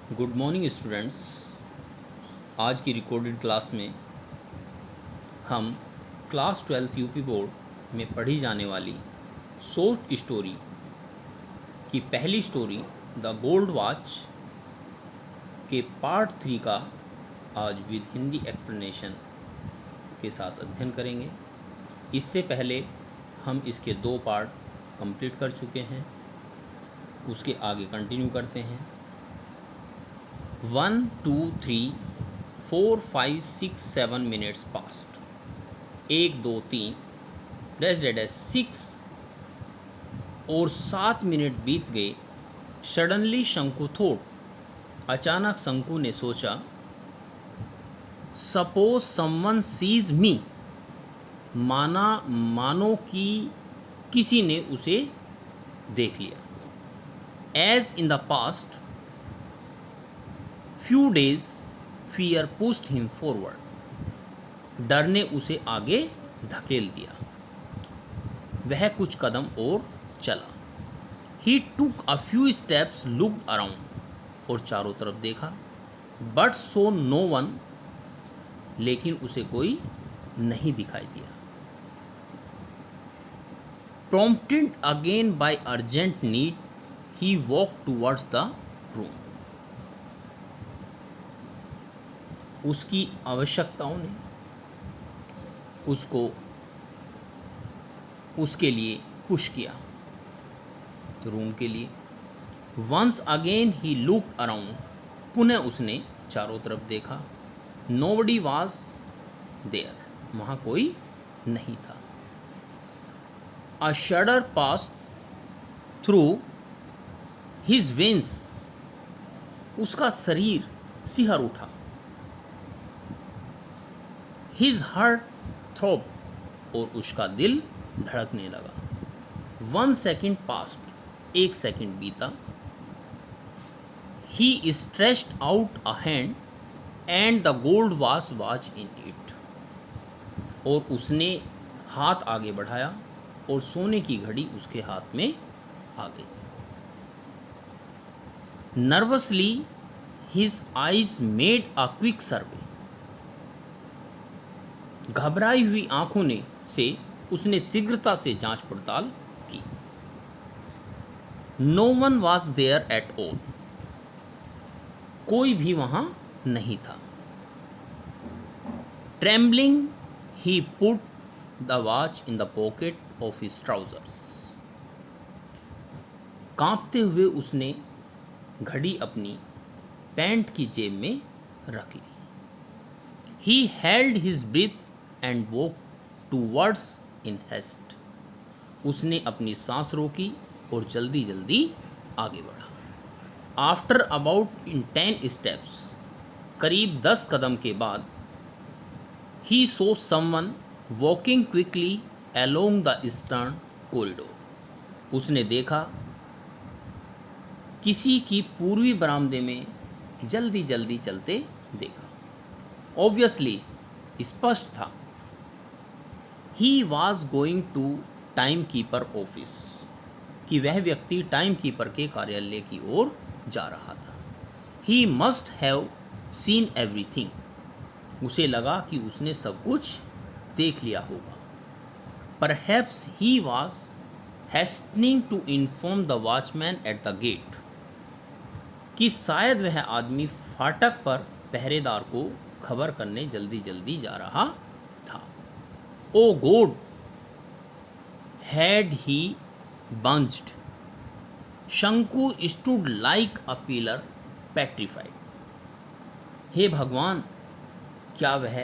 Good morning students. आज की recorded class में हम क्लास 12th यूपी बोर्ड में पढ़ी जाने वाली शॉर्ट स्टोरी की पहली स्टोरी द गोल्ड वॉच के पार्ट 3 का आज विद हिंदी एक्सप्लेनेशन के साथ अध्ययन करेंगे। इससे पहले हम इसके 2 पार्ट कंप्लीट कर चुके हैं, उसके आगे कंटिन्यू करते हैं। 1 2 3 4 5 6 7 minutes past, 1 2 3 dash dash dash 6 और 7 मिनट बीत गए। सडनली शंकु थॉट, अचानक शंकु ने सोचा, सपोज समवन सीज मी, मानो कि किसी ने उसे देख लिया। As in the past few days fear pushed him forward, डर ने उसे आगे धकेल दिया। वह कुछ कदम और चला। He took a few steps, looked around, और चारों तरफ देखा। बट सो नो वन, लेकिन उसे कोई नहीं दिखाई दिया। Prompted again by urgent need, he walk towards the room. उसकी आवश्यकताओं ने उसको उसके लिए पुश किया, रूम के लिए। Once again he looked around, पुनः उसने चारों तरफ देखा। नोबडी वॉज देयर, वहाँ कोई नहीं था। A shudder pass through his veins, उसका शरीर सिहर उठा। हिज हार्ट थ्रोब, और उसका दिल धड़कने लगा। 1 सेकेंड पास्ट, 1 सेकेंड बीता। He stretched out a hand and the gold watch was in it, और उसने हाथ आगे बढ़ाया और सोने की घड़ी उसके हाथ में आ गई। Nervously his eyes made a quick survey, घबराई हुई आंखों ने से उसने शीघ्रता से जांच पड़ताल की। No one was there at all, कोई भी वहां नहीं था। Trembling he put the watch in the pocket of his trousers, कांपते हुए उसने घड़ी अपनी पैंट की जेब में रख ली। He held his breath and walk towards in haste, उसने अपनी सांस रोकी और जल्दी जल्दी आगे बढ़ा। आफ्टर अबाउट इन 10 स्टेप्स, करीब 10 कदम के बाद, he saw someone walking quickly along the eastern corridor, उसने देखा किसी की पूर्वी बरामदे में जल्दी जल्दी चलते देखा। ऑब्वियसली, स्पष्ट था, he was going to timekeeper office, कि वह व्यक्ति टाइम कीपर के कार्यालय की ओर जा रहा था। He must have seen everything, उसे लगा कि उसने सब कुछ देख लिया होगा। Perhaps he was hastening to inform the watchman at the gate, कि शायद वह आदमी फाटक पर पहरेदार को खबर करने जल्दी जल्दी जा रहा था। ओ God, had he bunched, Shanku stood like a pillar petrified, हे भगवान, क्या वह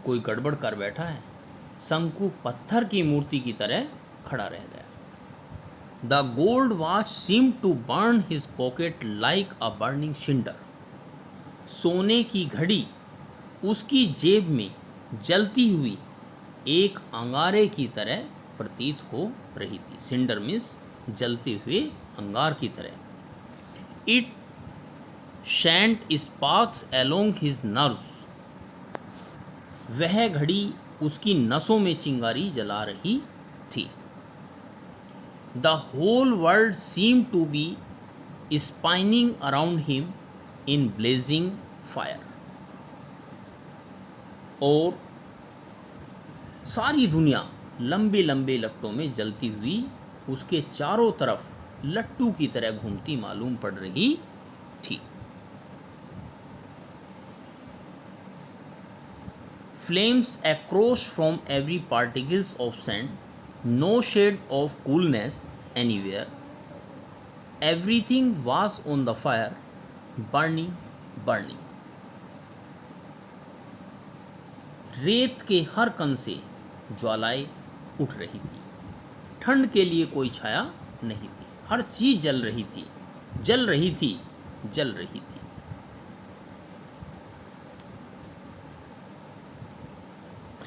कोई गड़बड़ कर बैठा है। शंकु पत्थर की मूर्ति की तरह खड़ा रह गया। The gold watch seem to burn his pocket like a burning cinder, सोने की घड़ी उसकी जेब में जलती हुई एक अंगारे की तरह प्रतीत हो रही थी। सिंडर मीन्स जलते हुए अंगार की तरह। It sent sparks along his nerves, वह घड़ी उसकी नसों में चिंगारी जला रही थी। The whole world seem to be spinning around him in blazing fire, और सारी दुनिया लंबे लंबे लट्टों में जलती हुई उसके चारों तरफ लट्टू की तरह घूमती मालूम पड़ रही थी। Flames across from every particles of sand, no shade of coolness anywhere. Everything was on the fire, burning, burning. रेत के हर कण से ज्वालाएं उठ रही थी। ठंड के लिए कोई छाया नहीं थी। हर चीज जल रही थी, जल रही थी, जल रही थी।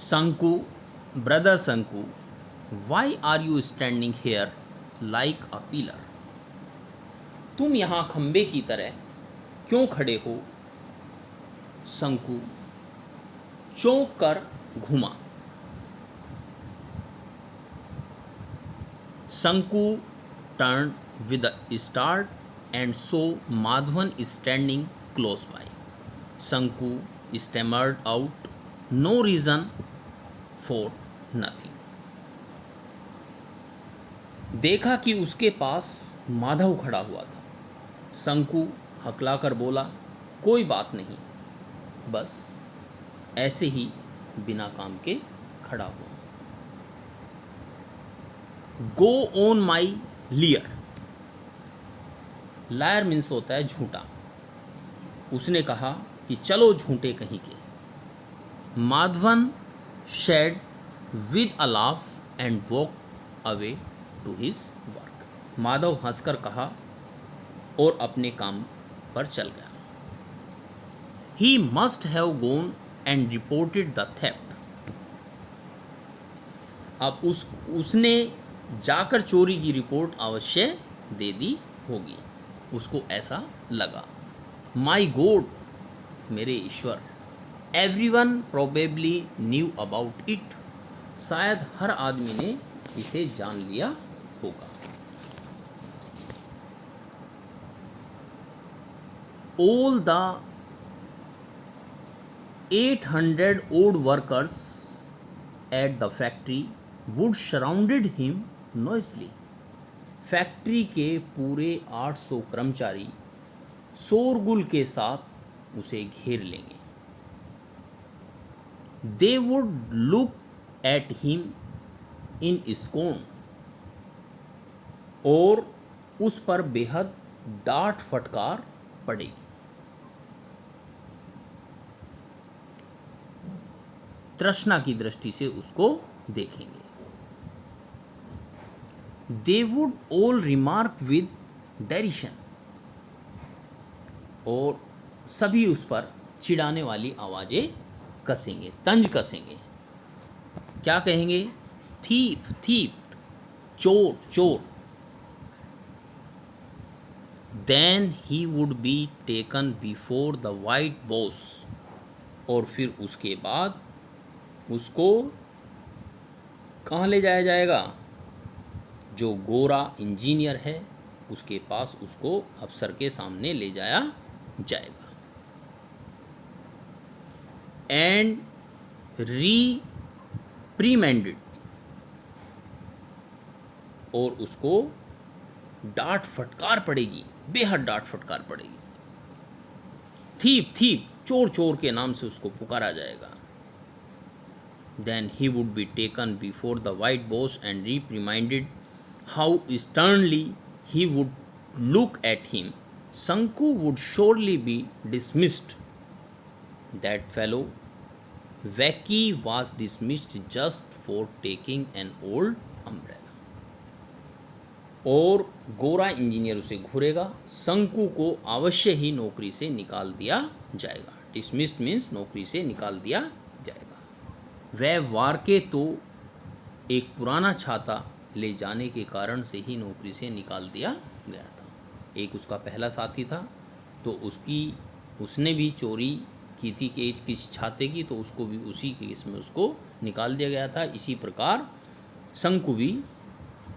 Sanku, brother Sanku, why are you standing here like a pillar? तुम यहाँ खंबे की तरह क्यों खड़े हो? शंकु चौंक कर घूमा। शंकु turned with a start and saw Madhavan standing close by. Sanku stammered out, no reason for nothing. देखा कि उसके पास माधव खड़ा हुआ था। शंकु हकलाकर बोला, कोई बात नहीं, बस ऐसे ही बिना काम के खड़ा हुआ। Go on my liar. Liar means होता है झूठा। उसने कहा कि चलो झूठे कहीं के। Madhavan said with a laugh and walk away to his work. Madhav हंसकर कहा और अपने काम पर चल गया। He must have gone and reported the theft. अब उसने जाकर चोरी की रिपोर्ट अवश्य दे दी होगी। उसको ऐसा लगा। माई गॉड, मेरे ईश्वर, everyone probably knew about it. शायद हर आदमी ने इसे जान लिया होगा। All the 800 odd workers at the factory would surrounded him noisily. Factory के पूरे 800 कर्मचारी शोरगुल के साथ उसे घेर लेंगे। They would look at him in scorn, और उस पर बेहद डांट फटकार पड़ेगी। तृष्णा की दृष्टि से उसको देखेंगे। They would all remark with derision, और सभी उस पर चिढ़ाने वाली आवाजें कसेंगे, तंज कसेंगे। क्या कहेंगे? थीप थीप, चोर चोर। Then he would be taken before the white boss, और फिर उसके बाद उसको कहाँ ले जाया जाएगा? जो गोरा इंजीनियर है उसके पास उसको अफसर के सामने ले जाया जाएगा। एंड रिप्रीमेंडेड, और उसको डांट फटकार पड़ेगी, बेहद डांट फटकार पड़ेगी। थीप थीप, चोर चोर के नाम से उसको पुकारा जाएगा। Then he would be taken before the white boss and reprimanded. How sternly he would look at him. Sanku would surely be dismissed. That fellow Vaki was dismissed just for taking an old umbrella. और गोरा engineer उसे घूरेगा। शंकु को अवश्य ही नौकरी से निकाल दिया जाएगा। डिसमिस्ड मीन्स नौकरी से निकाल दिया जाएगा। वह वारके तो एक पुराना छाता ले जाने के कारण से ही नौकरी से निकाल दिया गया था। एक उसका पहला साथी था, तो उसने भी चोरी की थी कि किसी छाते की, तो उसको भी उसी केस में उसको निकाल दिया गया था। इसी प्रकार शंकु भी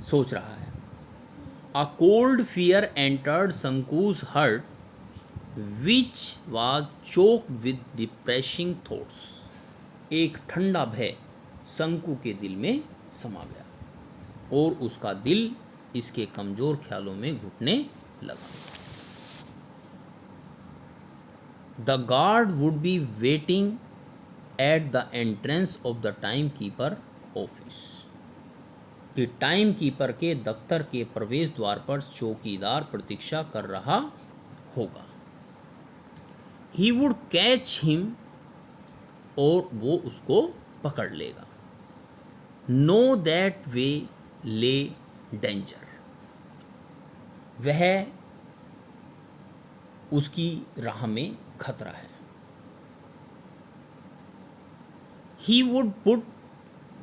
सोच रहा है। A cold fear entered Sanku's heart which was choke with depressing thoughts. एक ठंडा भय शंकु के दिल में समा गया और उसका दिल इसके कमजोर ख्यालों में घुटने लगा। The guard would be waiting at the entrance of the time keeper office. कि टाइम कीपर के दफ्तर के प्रवेश द्वार पर चौकीदार प्रतीक्षा कर रहा होगा। ही वुड कैच हिम, और वो उसको पकड़ लेगा। नो दैट वे ले डेंजर। वह उसकी राह में खतरा है। He would put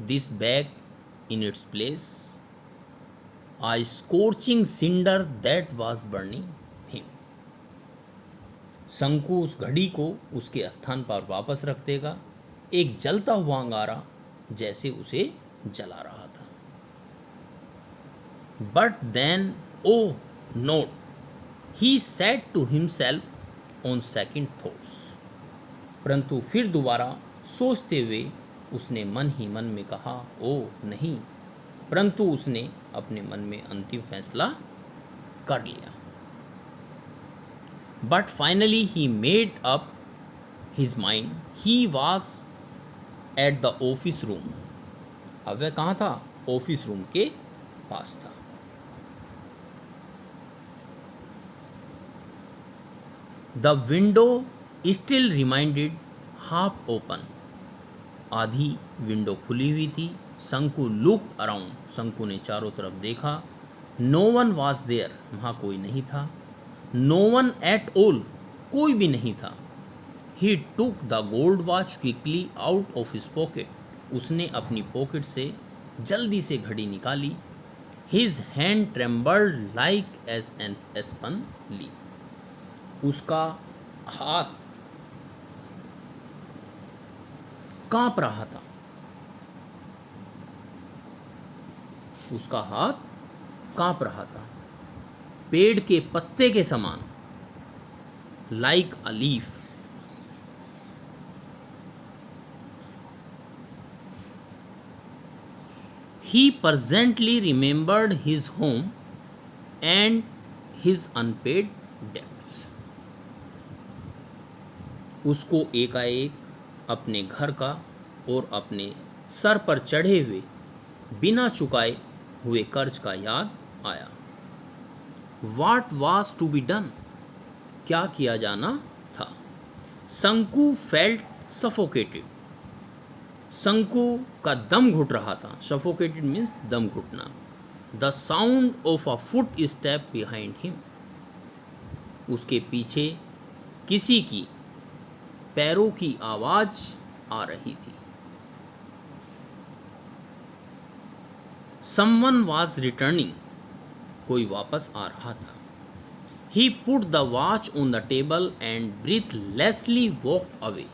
this bag in its place, a scorching cinder that was burning him। शंकु उस घड़ी को उसके स्थान पर वापस रख देगा, एक जलता हुआ अंगारा जैसे उसे जला रहा था। But then, oh note, he said to himself on second thoughts। परंतु फिर दोबारा सोचते हुए उसने मन ही मन में कहा, ओ नहीं। परंतु उसने अपने मन में अंतिम फैसला कर लिया। But finally he made up his mind, he was at the office room. अब वह कहाँ था? ऑफिस रूम के पास था। The window still reminded half open. आधी विंडो खुली हुई थी। शंकु लुक अराउंड। शंकु ने चारों तरफ देखा। No one was there. वहाँ कोई नहीं था। No one at all. कोई भी नहीं था। He took the gold watch quickly out of his pocket. उसने अपनी पॉकेट से जल्दी से घड़ी निकाली। His hand trembled like as an aspen leaf. उसका हाथ कांप रहा था। उसका हाथ कांप रहा था, पेड़ के पत्ते के समान। Like a leaf. He presently remembered his home and his unpaid debts. उसको एकाएक अपने घर का और अपने सर पर चढ़े हुए बिना चुकाए हुए कर्ज का याद आया। What was to be done? क्या किया जाना था? शंकु फेल्ट सफोकेटेड। शंकु का दम घुट रहा था। सफोकेटेड मीन्स दम घुटना। The sound of a foot step behind him. उसके पीछे किसी की पैरों की आवाज आ रही थी। Someone was returning। कोई वापस आ रहा था। He put the watch on the table and breathlessly walked away।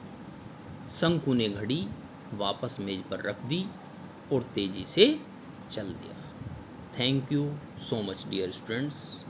शंकु ने घड़ी वापस मेज पर रख दी और तेजी से चल दिया। Thank you so much dear students.